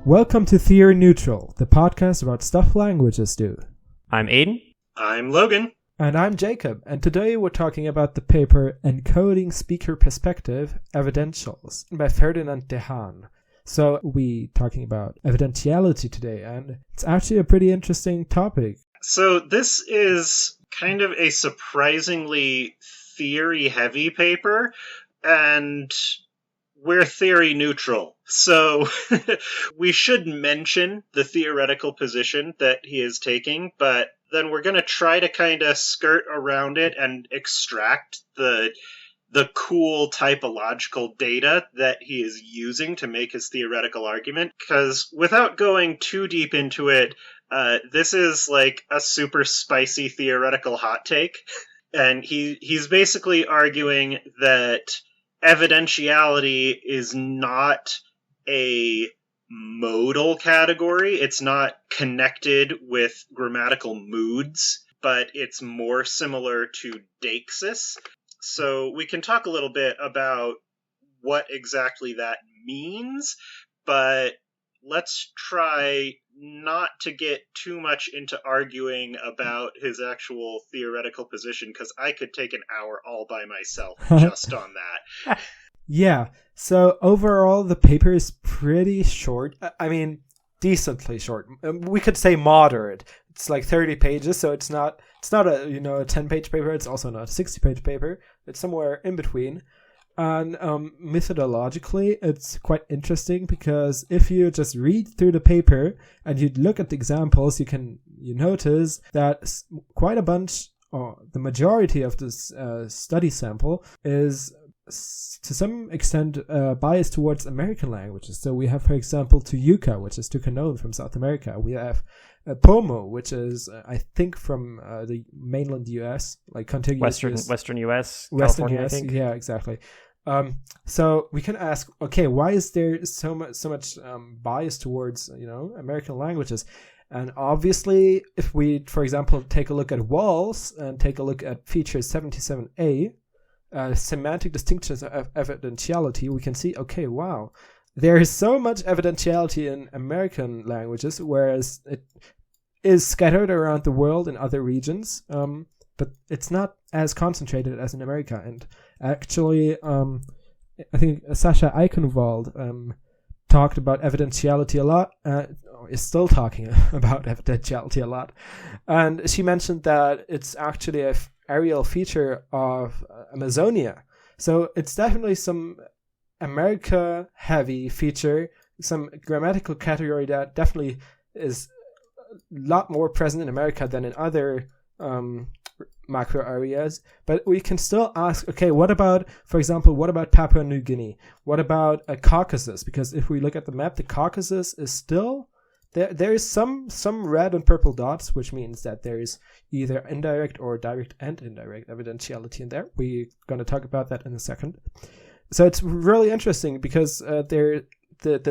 Welcome to Theory Neutral, the podcast about stuff languages do. I'm Aiden. I'm Logan. And I'm Jacob, and today we're talking about the paper Encoding Speaker Perspective, Evidentials, by Ferdinand de Haan. So we're talking about evidentiality today, and it's actually a pretty interesting topic. So this is kind of a surprisingly theory-heavy paper, and we're theory neutral. So we should mention the theoretical position that he is taking, but then we're going to try to kind of skirt around it and extract the cool typological data that he is using to make his theoretical argument. Because without going too deep into it, this is like a super spicy theoretical hot take. And he's basically arguing that evidentiality is not a modal category. It's not connected with grammatical moods, but it's more similar to Deixis. So we can talk a little bit about what exactly that means, but let's try not to get too much into arguing about his actual theoretical position, because I could take an hour all by myself just on that. Yeah, so overall the paper is pretty short. I mean, decently short. We could say moderate. It's like 30 pages, so it's not a 10-page paper. It's also not a 60-page paper. It's somewhere in between. And methodologically, it's quite interesting because if you just read through the paper and you look at the examples, you notice that quite a bunch, or the majority of this study sample is to some extent biased towards American languages. So we have, for example, Tuyuka, which is Tucanon from South America. We have Pomo, which is, I think, from the mainland U.S., like contiguous Western U.S., Western California, U.S., I think. yeah, exactly. So we can ask, okay, why is there so much bias towards American languages? And obviously, if we, for example, take a look at walls and take a look at feature 77A, semantic distinctions of evidentiality, we can see, okay, wow, there is so much evidentiality in American languages, whereas it is scattered around the world in other regions, but it's not as concentrated as in America. And actually, I think Sasha Eichenwald talked about evidentiality a lot, is still talking about evidentiality a lot. And she mentioned that it's actually a areal feature of Amazonia. So it's definitely some America-heavy feature, some grammatical category that definitely is a lot more present in America than in other macro areas. But we can still ask, okay, what about Papua New Guinea? What about Caucasus? Because if we look at the map, the Caucasus is still there is some red and purple dots, which means that there is either indirect or direct and indirect evidentiality in there. We're going to talk about that in a second. So it's really interesting because the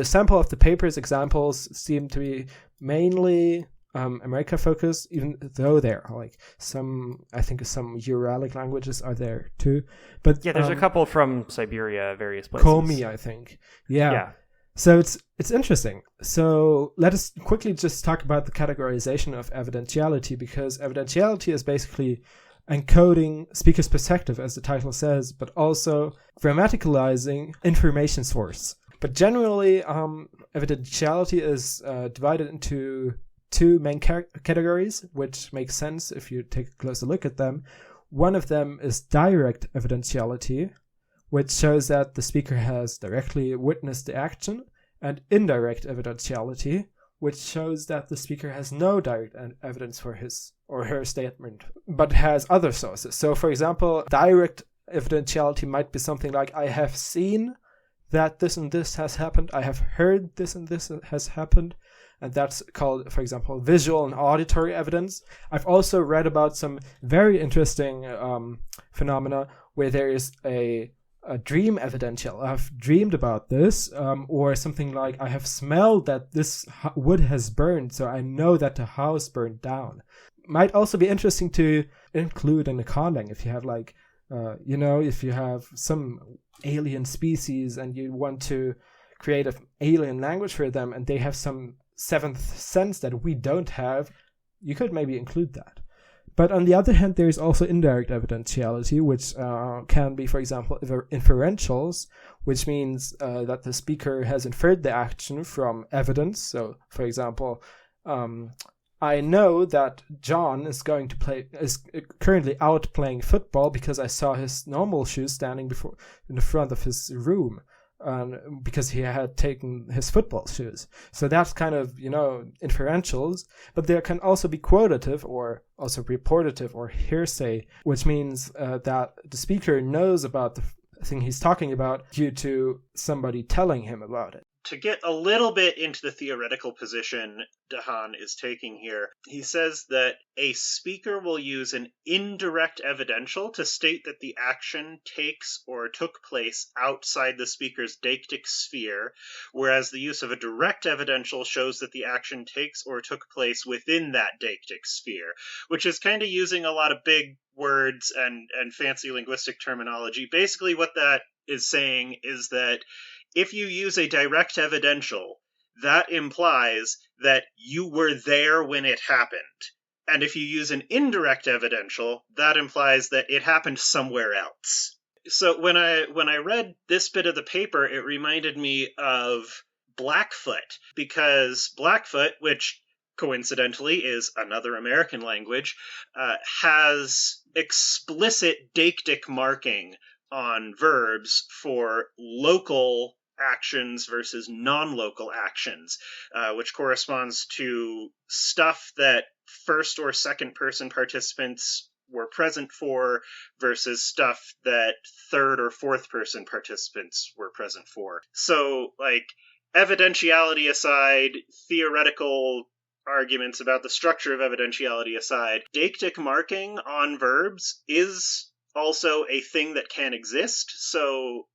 sample of the paper's examples seem to be mainly America focused, even though there are like some Uralic languages are there too. But yeah, there's a couple from Siberia, various places. Komi, I think. Yeah. So it's interesting. So let us quickly just talk about the categorization of evidentiality, because evidentiality is basically encoding speaker's perspective, as the title says, but also grammaticalizing information source. But generally, evidentiality is divided into two main categories, which makes sense if you take a closer look at them. One of them is direct evidentiality, which shows that the speaker has directly witnessed the action, and indirect evidentiality, which shows that the speaker has no direct evidence for his or her statement, but has other sources. So, for example, direct evidentiality might be something like, I have seen that this and this has happened, I have heard this and this has happened, and that's called, for example, visual and auditory evidence. I've also read about some very interesting phenomena where there is a dream evidential. I've dreamed about this, or something like, I have smelled that this wood has burned, so I know that the house burned down. Might also be interesting to include in a conlang if you have like, if you have some alien species and you want to create an alien language for them and they have some seventh sense that we don't have, you could maybe include that. But on the other hand, there is also indirect evidentiality, which can be, for example, inferentials, which means that the speaker has inferred the action from evidence. So, for example, I know that John is currently out playing football because I saw his normal shoes standing in the front of his room. Because he had taken his football shoes. So that's kind of, inferentials. But there can also be quotative or also reportative or hearsay, which means that the speaker knows about the thing he's talking about due to somebody telling him about it. To get a little bit into the theoretical position de Haan is taking here, he says that a speaker will use an indirect evidential to state that the action takes or took place outside the speaker's deictic sphere, whereas the use of a direct evidential shows that the action takes or took place within that deictic sphere, which is kind of using a lot of big words and fancy linguistic terminology. Basically what that is saying is that if you use a direct evidential, that implies that you were there when it happened. And if you use an indirect evidential, that implies that it happened somewhere else. So when I read this bit of the paper, it reminded me of Blackfoot, because Blackfoot, which coincidentally is another American language, has explicit deictic marking on verbs for local actions versus non-local actions, which corresponds to stuff that first or second person participants were present for versus stuff that third or fourth person participants were present for. So, evidentiality aside, theoretical arguments about the structure of evidentiality aside, deictic marking on verbs is also a thing that can exist. So,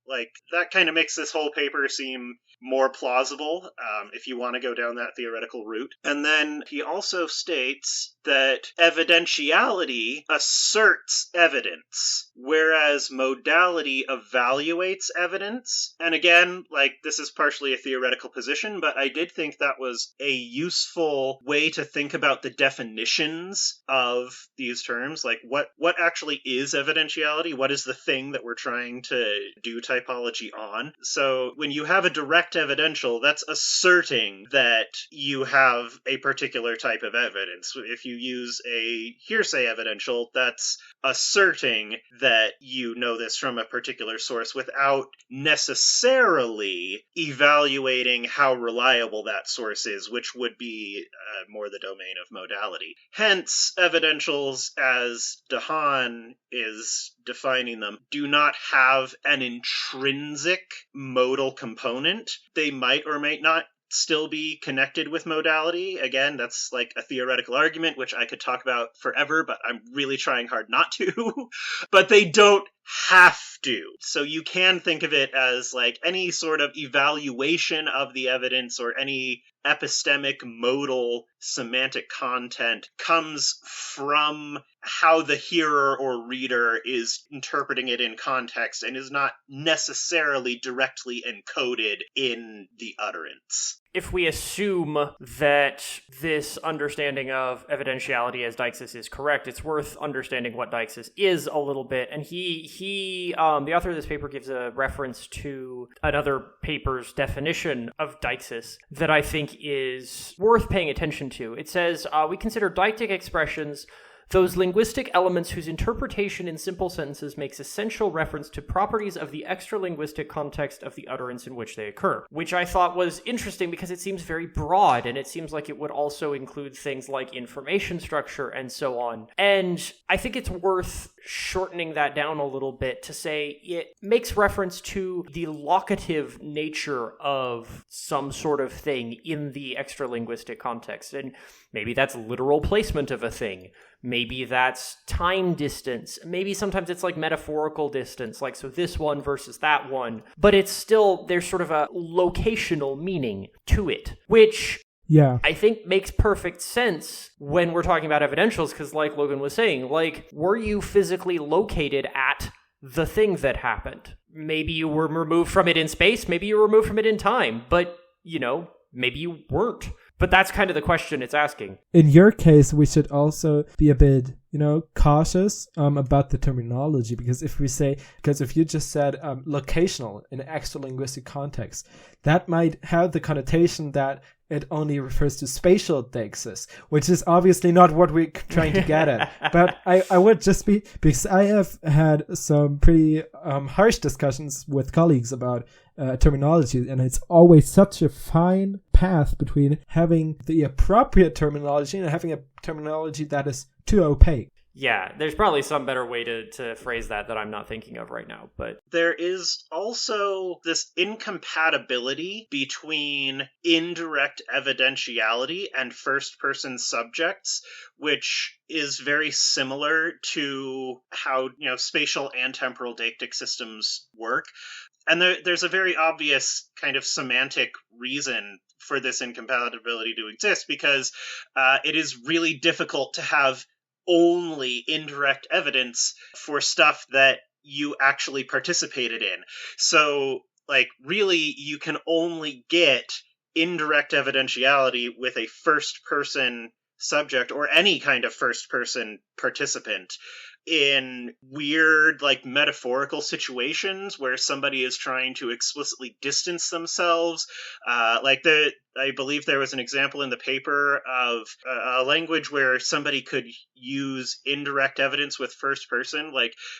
that kind of makes this whole paper seem more plausible if you want to go down that theoretical route. And then he also states that evidentiality asserts evidence, whereas modality evaluates evidence. And again, this is partially a theoretical position, but I did think that was a useful way to think about the definitions of these terms. What actually is evidentiality? What is the thing that we're trying to do typology on? So when you have a direct evidential, that's asserting that you have a particular type of evidence. If you use a hearsay evidential, that's asserting that you know this from a particular source without necessarily evaluating how reliable that source is, which would be more the domain of modality. Hence, evidentials, as de Haan is defining them, do not have an intrinsic modal component. They might or might not still be connected with modality. Again, that's a theoretical argument, which I could talk about forever, but I'm really trying hard not to. But they don't have to. So you can think of it as any sort of evaluation of the evidence or any epistemic modal semantic content comes from how the hearer or reader is interpreting it in context and is not necessarily directly encoded in the utterance. If we assume that this understanding of evidentiality as Deixis is correct, it's worth understanding what Deixis is a little bit. And the author of this paper gives a reference to another paper's definition of Deixis that I think is worth paying attention to. It says, we consider deictic expressions those linguistic elements whose interpretation in simple sentences makes essential reference to properties of the extra-linguistic context of the utterance in which they occur, which I thought was interesting because it seems very broad, and it seems like it would also include things like information structure and so on. And I think it's worth shortening that down a little bit to say it makes reference to the locative nature of some sort of thing in the extra-linguistic context. And maybe that's literal placement of a thing. Maybe that's time distance. Maybe sometimes it's metaphorical distance, so this one versus that one. But it's still, there's sort of a locational meaning to it, which I think makes perfect sense when we're talking about evidentials, because like Logan was saying, were you physically located at the thing that happened? maybe you were removed from it in space, maybe you were removed from it in time, but, maybe you weren't. But that's kind of the question it's asking. In your case, we should also be a bit, cautious about the terminology, because if you just said locational in an extra-linguistic context, that might have the connotation that it only refers to spatial deixis, which is obviously not what we're trying to get at. But I would just because I have had some pretty harsh discussions with colleagues about terminology, and it's always such a fine path between having the appropriate terminology and having a terminology that is too opaque. Yeah, there's probably some better way to phrase that I'm not thinking of right now, but... There is also this incompatibility between indirect evidentiality and first-person subjects, which is very similar to how, spatial and temporal deictic systems work. And there's a very obvious kind of semantic reason for this incompatibility to exist, because it is really difficult to have only indirect evidence for stuff that you actually participated in. So, really, you can only get indirect evidentiality with a first-person subject or any kind of first-person participant in weird, metaphorical situations where somebody is trying to explicitly distance themselves. I believe there was an example in the paper of a language where somebody could use indirect evidence with first person,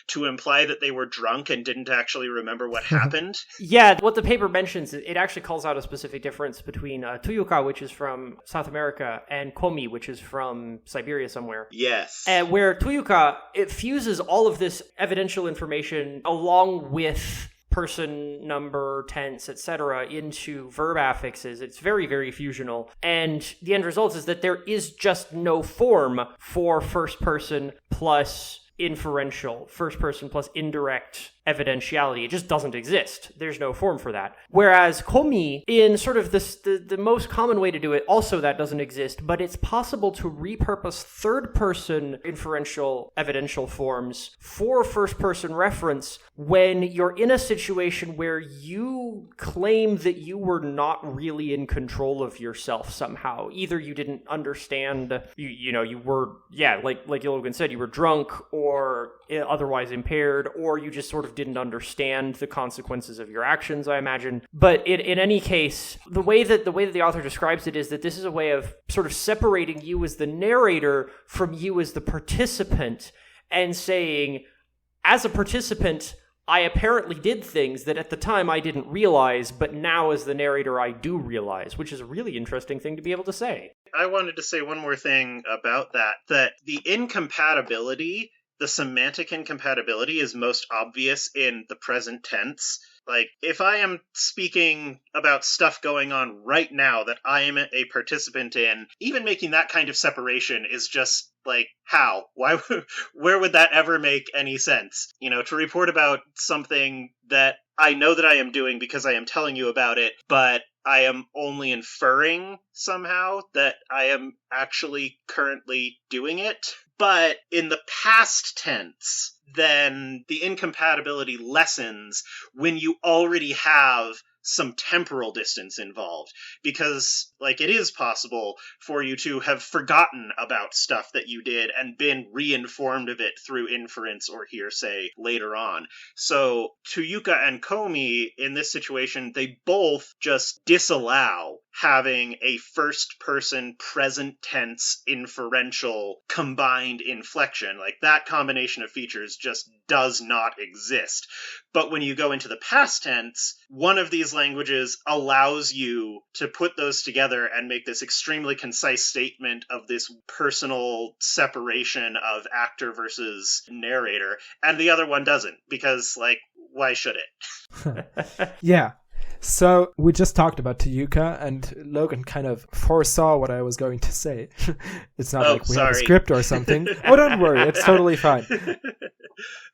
to imply that they were drunk and didn't actually remember what happened. Yeah, what the paper mentions, it actually calls out a specific difference between Tuyuka, which is from South America, and Komi, which is from Siberia somewhere. Yes. And where Tuyuka, it fuses all of this evidential information along with person, number, tense, etc. into verb affixes. It's very, very fusional. And the end result is that there is just no form for first person plus inferential, first person plus indirect evidentiality. It just doesn't exist. There's no form for that. Whereas Komi, in sort of the most common way to do it, also that doesn't exist, but it's possible to repurpose third-person inferential evidential forms for first-person reference when you're in a situation where you claim that you were not really in control of yourself somehow. Either you didn't understand, you were, like Logan said, you were drunk or otherwise impaired, or you just sort of didn't understand the consequences of your actions, I imagine. But in any case, the way that the author describes it is that this is a way of sort of separating you as the narrator from you as the participant, and saying, as a participant, I apparently did things that at the time I didn't realize, but now as the narrator I do realize, which is a really interesting thing to be able to say. I wanted to say one more thing about that the incompatibility, the semantic incompatibility, is most obvious in the present tense. If I am speaking about stuff going on right now that I am a participant in, even making that kind of separation is just how? Why? Where would that ever make any sense? To report about something that I know that I am doing because I am telling you about it, but I am only inferring somehow that I am actually currently doing it. But in the past tense, then the incompatibility lessens when you already have some temporal distance involved, because it is possible for you to have forgotten about stuff that you did and been reinformed of it through inference or hearsay later on. So Tuyuka and Komi, in this situation, they both just disallow having a first-person present tense inferential combined inflection. That combination of features just does not exist. But when you go into the past tense, one of these languages allows you to put those together and make this extremely concise statement of this personal separation of actor versus narrator, and the other one doesn't, because, why should it? Yeah. So we just talked about Tuyuka, and Logan kind of foresaw what I was going to say. It's not we have a script or something. Oh, don't worry. It's totally fine.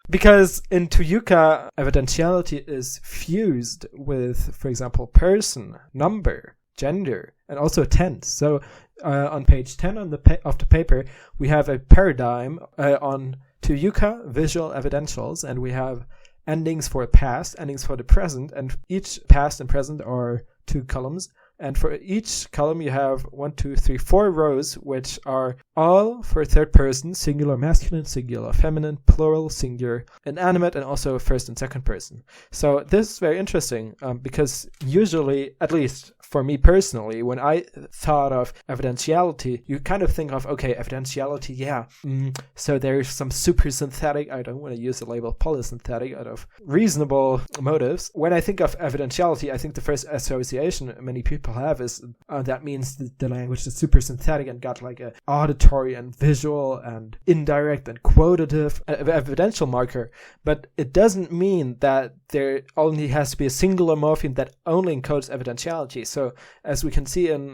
Because in Tuyuka, evidentiality is fused with, for example, person, number, gender, and also tense. So on page 10 of the paper, we have a paradigm on Tuyuka visual evidentials, and we have endings for the past, endings for the present, and each past and present are 2 columns. And for each column, you have 1, 2, 3, 4 rows, which are all for third person, singular masculine, singular feminine, plural, singular inanimate, and also first and second person. So this is very interesting because usually, at least for me personally, when I thought of evidentiality, you kind of think of, okay, evidentiality, so there's some super synthetic, I don't want to use the label polysynthetic, out of reasonable motives. When I think of evidentiality, I think the first association many people have is that means the language is super synthetic and got like a auditory and visual and indirect and quotative evidential marker. But it doesn't mean that there only has to be a singular morpheme that only encodes evidentiality. So as we can see in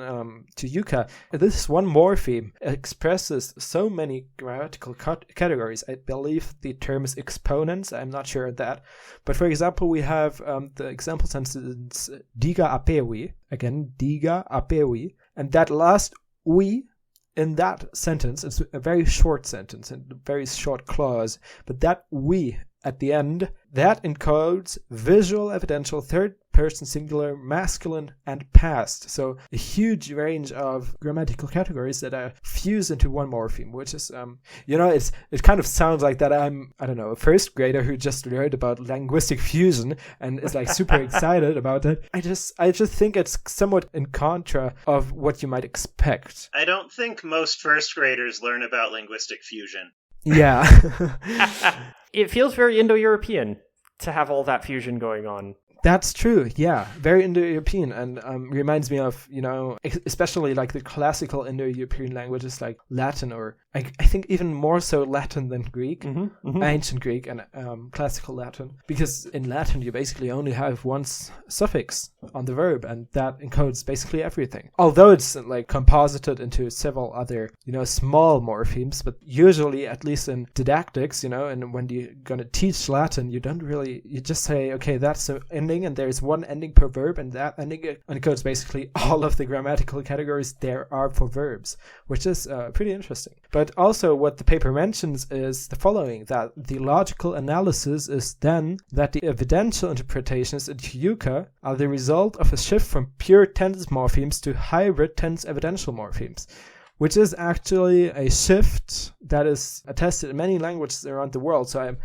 Tuyuka, this one morpheme expresses so many grammatical categories. I believe the term is exponents. I'm not sure of that. But for example, we have the example sentence diga apewi. Again, diga apewi. And that last we in that sentence, it's a very short sentence and a very short clause. But that we at the end, that encodes visual, evidential, third person, singular, masculine, and past. So a huge range of grammatical categories that are fused into one morpheme, which is, it kind of sounds like that I'm, I don't know, a first grader who just learned about linguistic fusion and is like super excited about it. I just think it's somewhat in contra of what you might expect. I don't think most first graders learn about linguistic fusion. Yeah. It feels very Indo-European to have all that fusion going on. That's true, yeah. Very Indo-European, and reminds me of, especially like the classical Indo-European languages like Latin, or I think even more so Latin than Greek, ancient Greek and classical Latin. Because in Latin, you basically only have one suffix on the verb, and that encodes basically everything. Although it's like composited into several other, small morphemes, but usually, at least in didactics, and when you're going to teach Latin, you just say, okay, that's an ending, and there's one ending per verb, and that ending encodes basically all of the grammatical categories there are for verbs, which is pretty interesting. But also what the paper mentions is the following, that the logical analysis is then that the evidential interpretations in Tuyuka are the result of a shift from pure tense morphemes to hybrid tense evidential morphemes, which is actually a shift that is attested in many languages around the world. So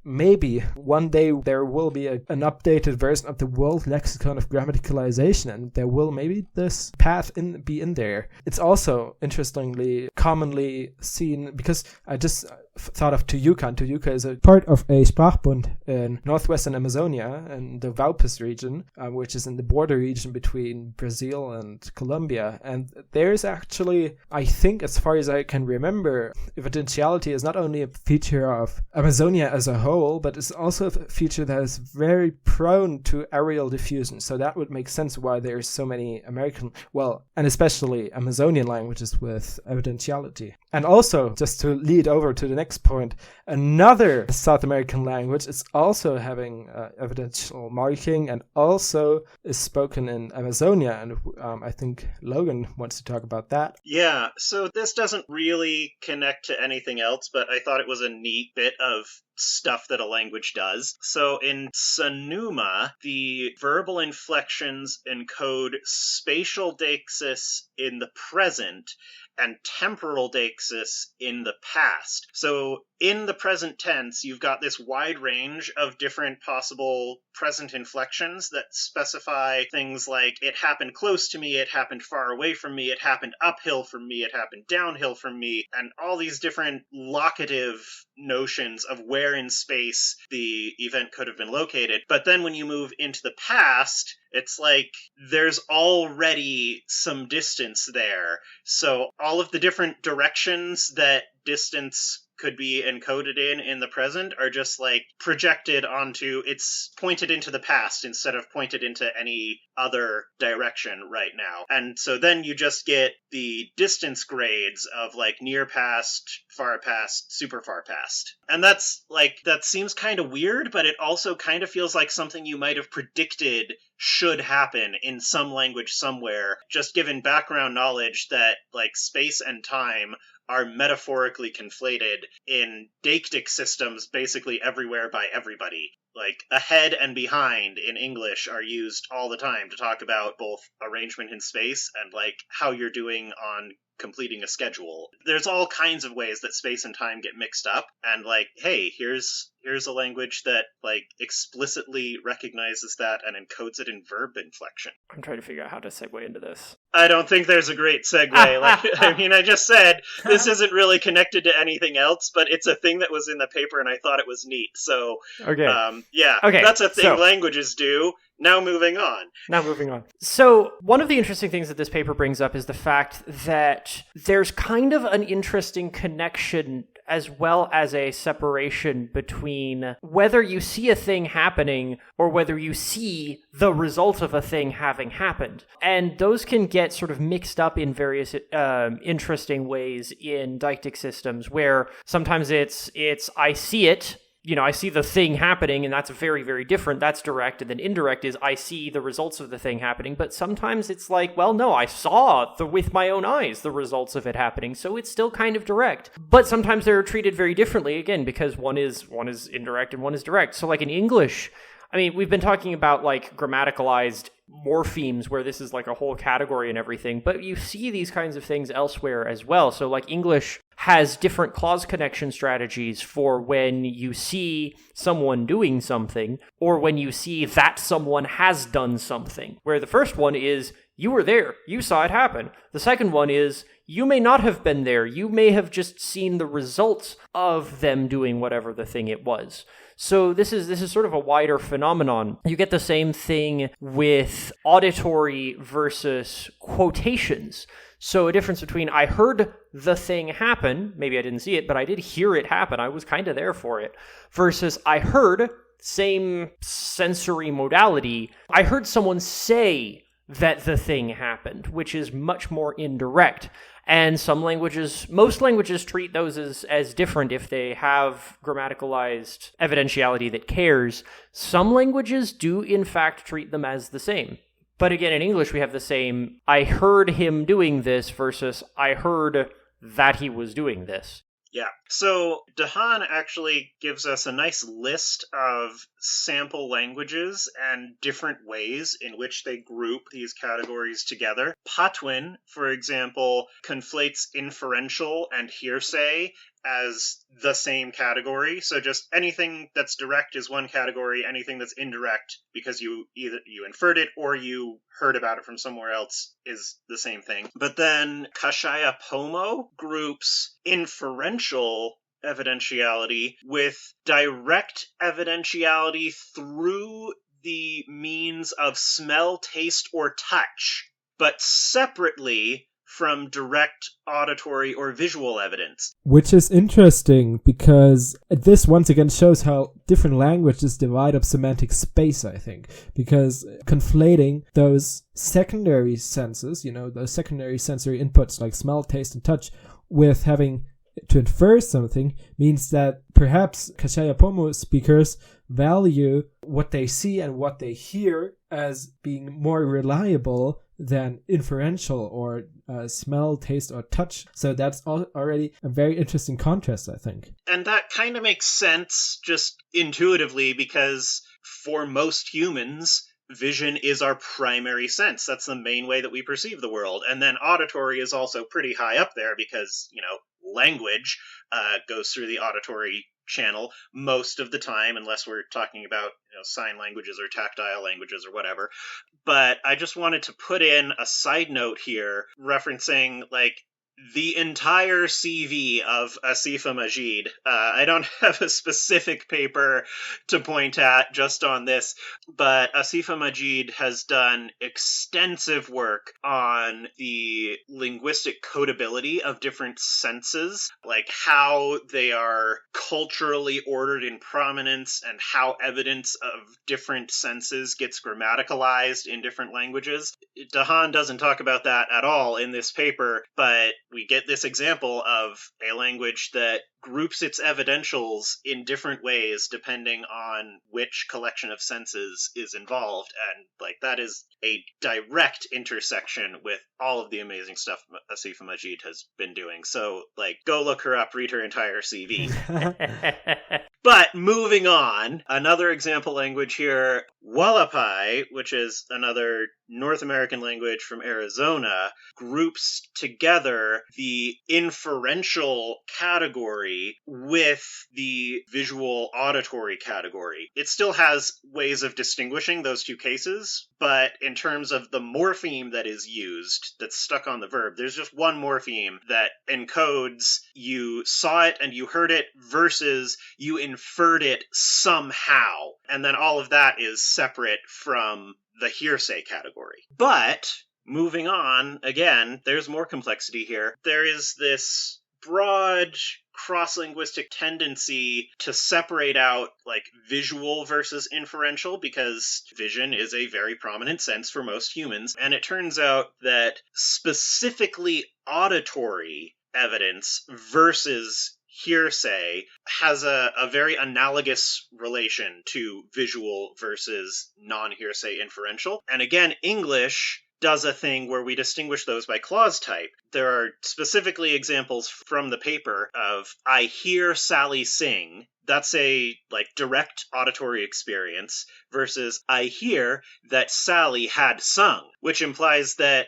maybe one day there will be an updated version of the World Lexicon of Grammaticalization, and there will maybe this path be in there. It's also interestingly commonly seen, because I just thought of Tuyuka, and Tuyuka is a part of a Sprachbund in northwestern Amazonia in the Valpes region, which is in the border region between Brazil and Colombia. And there's actually, I think, as far as I can remember, evidentiality is not only a feature of Amazonia as a whole, but it's also a feature that is very prone to areal diffusion. So that would make sense why there's so many American, and especially Amazonian languages with evidentiality. And also, just to lead over to the next point, another South American language is also having evidential marking and also is spoken in Amazonia. And I think Logan wants to talk about that. Yeah, so this doesn't really connect to anything else, but I thought it was a neat bit of stuff that a language does. So in Sonoma, the verbal inflections encode spatial deixis in the present and temporal deixis in the past. So in the present tense, you've got this wide range of different possible present inflections that specify things like it happened close to me, it happened far away from me, it happened uphill from me, it happened downhill from me, and all these different locative notions of where in space the event could have been located. But then when you move into the past, it's like there's already some distance there. So all of the different directions that distance could be encoded in the present are just like projected onto, it's pointed into the past instead of pointed into any other direction right now. And so then you just get the distance grades of like near past, far past, super far past. And that's like, that seems kind of weird, but it also kind of feels like something you might have predicted should happen in some language somewhere, just given background knowledge that like space and time are metaphorically conflated in deictic systems basically everywhere by everybody. like ahead and behind in English are used all the time to talk about both arrangement in space and like how you're doing on completing a schedule. There's all kinds of ways that space and time get mixed up, and like, hey, here's a language that like explicitly recognizes that and encodes it in verb inflection. I'm trying to figure out how to segue into this. I don't think there's a great segue. Like, I mean, I just said this isn't really connected to anything else, but it's a thing that was in the paper, and I thought it was neat. So, okay, that's a thing languages do. Now moving on. So one of the interesting things that this paper brings up is the fact that there's kind of an interesting connection as well as a separation between whether you see a thing happening or whether you see the result of a thing having happened. And those can get sort of mixed up in various interesting ways in deictic systems, where sometimes it's I see it, I see the thing happening, and that's very, very different. That's direct. And then indirect is I see the results of the thing happening. But sometimes it's like, well, no, I saw with my own eyes the results of it happening. So it's still kind of direct. But sometimes they're treated very differently, again, because one is indirect and one is direct. So like in English, I mean, we've been talking about like grammaticalized morphemes where this is like a whole category and everything, but you see these kinds of things elsewhere as well. So like English has different clause connection strategies for when you see someone doing something or when you see that someone has done something, where the first one is you were there, you saw it happen. The second one is you may not have been there, you may have just seen the results of them doing whatever the thing it was. So this is sort of a wider phenomenon. You get the same thing with auditory versus quotations. So a difference between I heard the thing happen, maybe I didn't see it, but I did hear it happen, I was kind of there for it, versus I heard, same sensory modality, I heard someone say that the thing happened, which is much more indirect. And most languages treat those as different if they have grammaticalized evidentiality that cares. Some languages do, in fact, treat them as the same. But again, in English, we have the same, I heard him doing this versus I heard that he was doing this. Yeah. So de Haan actually gives us a nice list of sample languages and different ways in which they group these categories together. Patwin, for example, conflates inferential and hearsay as the same category. So just anything that's direct is one category, anything that's indirect because you inferred it or you heard about it from somewhere else is the same thing. But then Kashayapomo groups inferential evidentiality with direct evidentiality through the means of smell, taste, or touch, but separately from direct auditory or visual evidence. Which is interesting because this once again shows how different languages divide up semantic space, I think. Because conflating those secondary senses, those secondary sensory inputs like smell, taste, and touch, with having to infer something means that perhaps Kashayapomo speakers value what they see and what they hear as being more reliable than inferential or smell, taste, or touch. So that's already a very interesting contrast, I think. And that kind of makes sense just intuitively because for most humans, vision is our primary sense. That's the main way that we perceive the world. And then auditory is also pretty high up there because, language goes through the auditory channel most of the time, unless we're talking about sign languages or tactile languages or whatever. But I just wanted to put in a side note here referencing the entire CV of Asifa Majid. I don't have a specific paper to point at just on this, but Asifa Majid has done extensive work on the linguistic codability of different senses, like how they are culturally ordered in prominence and how evidence of different senses gets grammaticalized in different languages. De Haan doesn't talk about that at all in this paper, but we get this example of a language that groups its evidentials in different ways depending on which collection of senses is involved. And that is a direct intersection with all of the amazing stuff Asifa Majid has been doing. So go look her up, read her entire CV. But moving on, another example language here, Wallapai, which is another North American language from Arizona, groups together the inferential category with the visual auditory category. It still has ways of distinguishing those two cases, but in terms of the morpheme that is used, that's stuck on the verb, there's just one morpheme that encodes you saw it and you heard it versus you inferred it somehow. And then all of that is separate from the hearsay category. But moving on, again, there's more complexity here. There is this broad cross-linguistic tendency to separate out like visual versus inferential, because vision is a very prominent sense for most humans. And it turns out that specifically auditory evidence versus hearsay has a very analogous relation to visual versus non-hearsay inferential. And again, English does a thing where we distinguish those by clause type. There are specifically examples from the paper of I hear Sally sing. That's a direct auditory experience versus I hear that Sally had sung, which implies that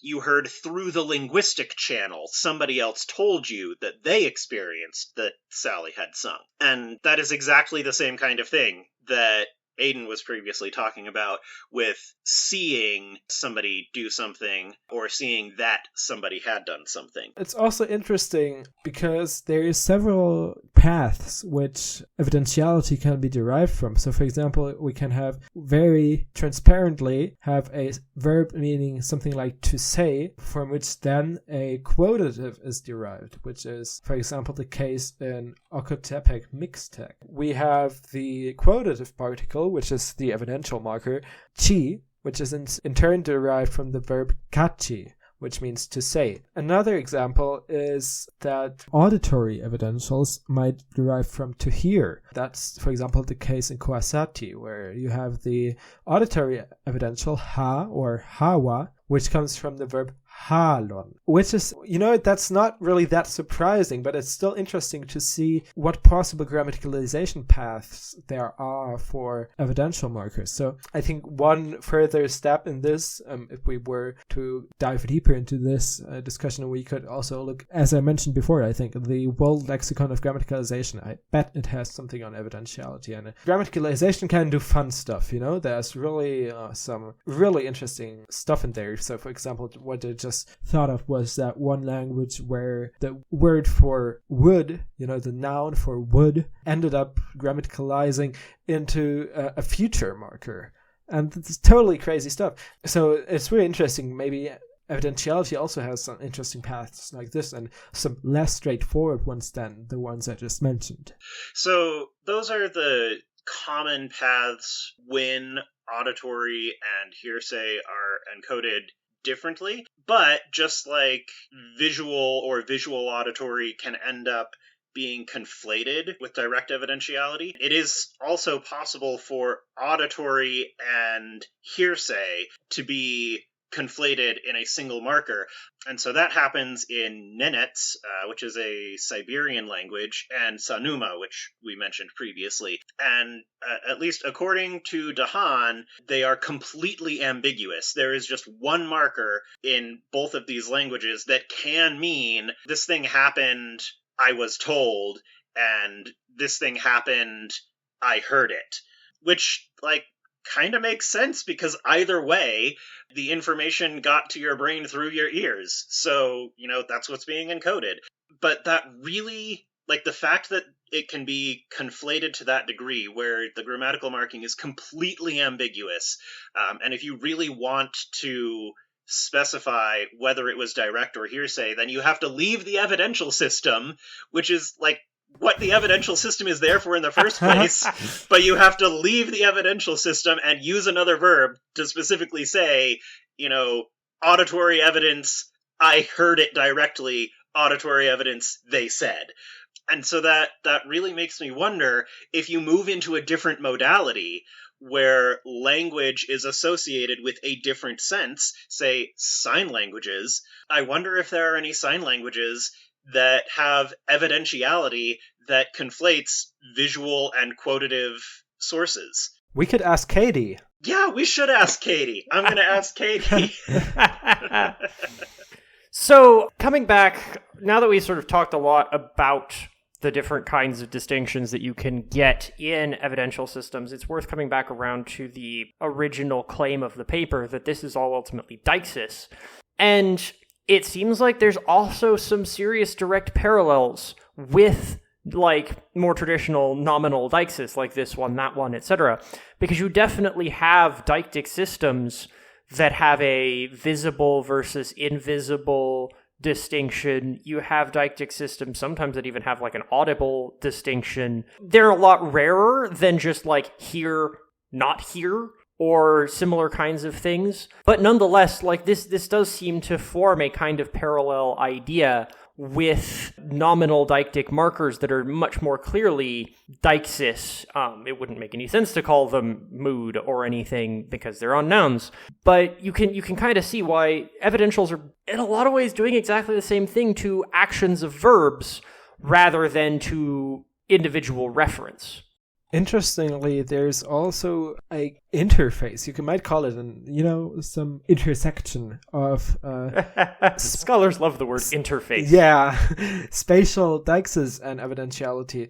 you heard through the linguistic channel, somebody else told you that they experienced that Sally had sung. And that is exactly the same kind of thing that Aidan was previously talking about with seeing somebody do something or seeing that somebody had done something. It's also interesting because there is several paths which evidentiality can be derived from. So for example, we can have very transparently have a verb meaning something like to say, from which then a quotative is derived, which is, for example, the case in Ocotepeque Mixtec. We have the quotative particle, which is the evidential marker, chi, which is in turn derived from the verb kachi, which means to say. Another example is that auditory evidentials might derive from to hear. That's, for example, the case in Coasati, where you have the auditory evidential ha or hawa, which comes from the verb halon, which is, that's not really that surprising, but it's still interesting to see what possible grammaticalization paths there are for evidential markers. So I think one further step in this, if we were to dive deeper into this discussion, we could also look, as I mentioned before, I think the World Lexicon of Grammaticalization, I bet it has something on evidentiality, and grammaticalization can do fun stuff, there's really some really interesting stuff in there. So for example, what I just thought of was that one language where the word for wood, the noun for wood, ended up grammaticalizing into a future marker. And it's totally crazy stuff. So it's really interesting. Maybe evidentiality also has some interesting paths like this and some less straightforward ones than the ones I just mentioned. So those are the common paths when auditory and hearsay are encoded differently, but just like visual or visual auditory can end up being conflated with direct evidentiality, it is also possible for auditory and hearsay to be conflated in a single marker. And so that happens in Nenets, which is a Siberian language, and Sanuma, which we mentioned previously. And at least according to de Haan, they are completely ambiguous. There is just one marker in both of these languages that can mean this thing happened, I was told, and this thing happened, I heard it. Which, kind of makes sense, because either way, the information got to your brain through your ears. So, that's what's being encoded. But that really, the fact that it can be conflated to that degree, where the grammatical marking is completely ambiguous, and if you really want to specify whether it was direct or hearsay, then you have to leave the evidential system, which is, what the evidential system is there for in the first place, but you have to leave the evidential system and use another verb to specifically say, auditory evidence, I heard it directly, auditory evidence, they said. And so that really makes me wonder, if you move into a different modality where language is associated with a different sense, say sign languages, I wonder if there are any sign languages that have evidentiality that conflates visual and quotative sources. We could ask Caitie. Yeah, we should ask Caitie. I'm going to ask Caitie. So, coming back, now that we sort of talked a lot about the different kinds of distinctions that you can get in evidential systems, it's worth coming back around to the original claim of the paper that this is all ultimately Deixis. And it seems like there's also some serious direct parallels with like more traditional nominal deixis, like this one, that one, etc. Because you definitely have deictic systems that have a visible versus invisible distinction. You have deictic systems sometimes that even have like an audible distinction. They're a lot rarer than just like here, not here, or similar kinds of things. But nonetheless, like this does seem to form a kind of parallel idea with nominal deictic markers that are much more clearly deixis. It wouldn't make any sense to call them mood or anything because they're on nouns. But you can kind of see why evidentials are in a lot of ways doing exactly the same thing to actions of verbs rather than to individual reference. Interestingly, there's also a interface. You might call it some intersection of scholars love the word interface. Yeah, spatial deixis and evidentiality.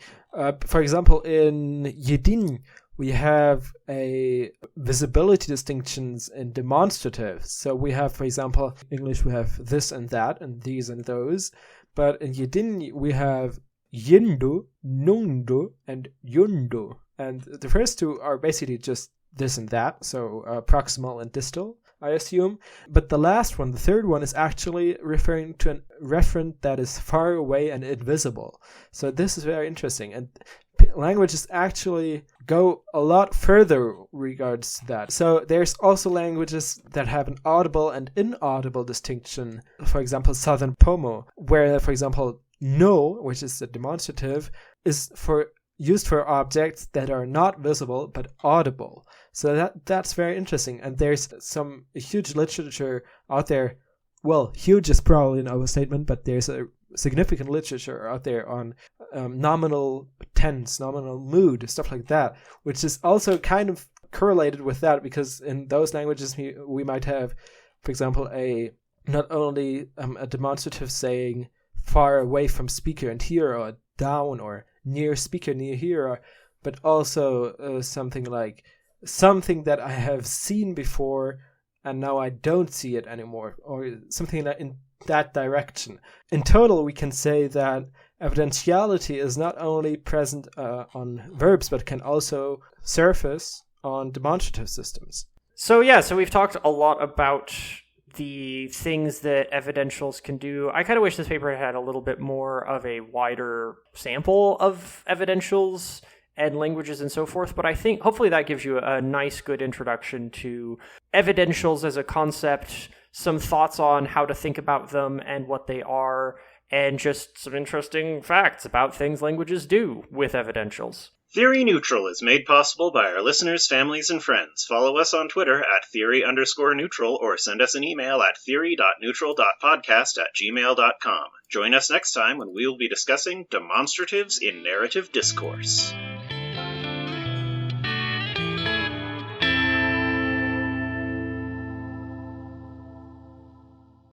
For example, in Yidin, we have a visibility distinctions in demonstrative. So we have, for example, in English we have this and that and these and those, but in Yidin we have yindu, nundu, and yundu. And the first two are basically just this and that, so proximal and distal, I assume. But the last one, the third one, is actually referring to a referent that is far away and invisible. So this is very interesting. And languages actually go a lot further regards to that. So there's also languages that have an audible and inaudible distinction. For example, Southern Pomo, where, for example, no, which is the demonstrative, is used for objects that are not visible but audible. So that's very interesting. And there's some huge literature out there. Well, huge is probably an overstatement, but there's a significant literature out there on nominal tense, nominal mood, stuff like that, which is also kind of correlated with that, because in those languages we might have, for example, not only a demonstrative saying far away from speaker and here, or down, or near speaker, near here, but also something like something that I have seen before and now I don't see it anymore, or something that in that direction. In total, we can say that evidentiality is not only present on verbs, but can also surface on demonstrative systems. So we've talked a lot about the things that evidentials can do. I kind of wish this paper had a little bit more of a wider sample of evidentials and languages and so forth, but I think hopefully that gives you a nice, good introduction to evidentials as a concept, some thoughts on how to think about them and what they are, and just some interesting facts about things languages do with evidentials. Theory Neutral is made possible by our listeners, families, and friends. Follow us on Twitter at theory_neutral, or send us an email at theory.neutral.podcast@gmail.com. Join us next time when we will be discussing demonstratives in narrative discourse.